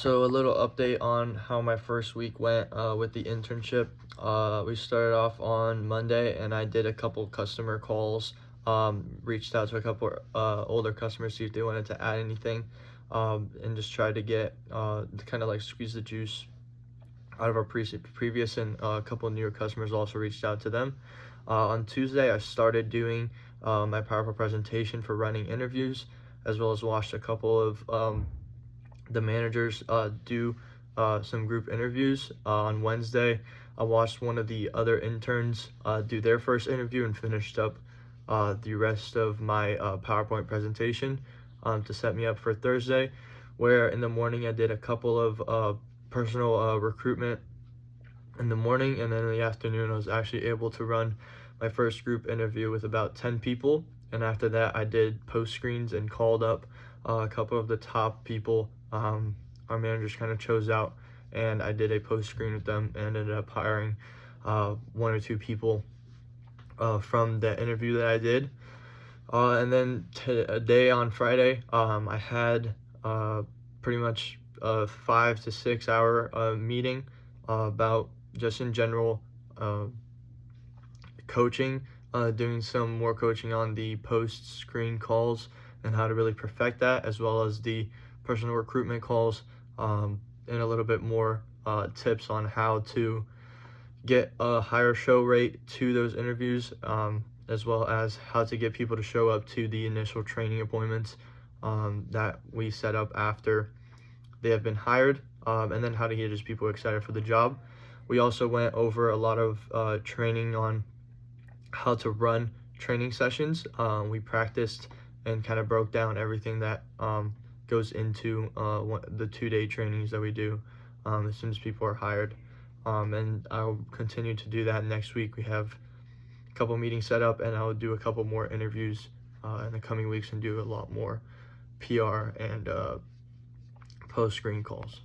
So a little update on how my first week went with the internship. We started off on Monday, and I did a couple customer calls. Reached out to a couple older customers, see if they wanted to add anything, and just tried to get kind of like squeeze the juice out of our previous, and a couple of newer customers also reached out to them. On Tuesday, I started doing my PowerPoint presentation for running interviews, as well as watched a couple of the managers do some group interviews. On Wednesday, I watched one of the other interns do their first interview and finished up the rest of my PowerPoint presentation to set me up for Thursday, where in the morning I did a couple of personal recruitment in the morning, and then in the afternoon I was actually able to run my first group interview with about 10 people. And after that, I did post screens and called up a couple of the top people our managers kind of chose out, and I did a post screen with them and ended up hiring one or two people from the interview that I did. And then a day on Friday, I had pretty much a 5 to 6 hour meeting about just in general coaching, doing some more coaching on the post screen calls and how to really perfect that, as well as the personal recruitment calls, and a little bit more tips on how to get a higher show rate to those interviews, as well as how to get people to show up to the initial training appointments that we set up after they have been hired, and then how to get just people excited for the job. We also went over a lot of training on how to run training sessions. We practiced and kind of broke down everything that goes into the 2-day trainings that we do as soon as people are hired. And I'll continue to do that next week. We have a couple meetings set up, and I'll do a couple more interviews in the coming weeks and do a lot more PR and post-screen calls.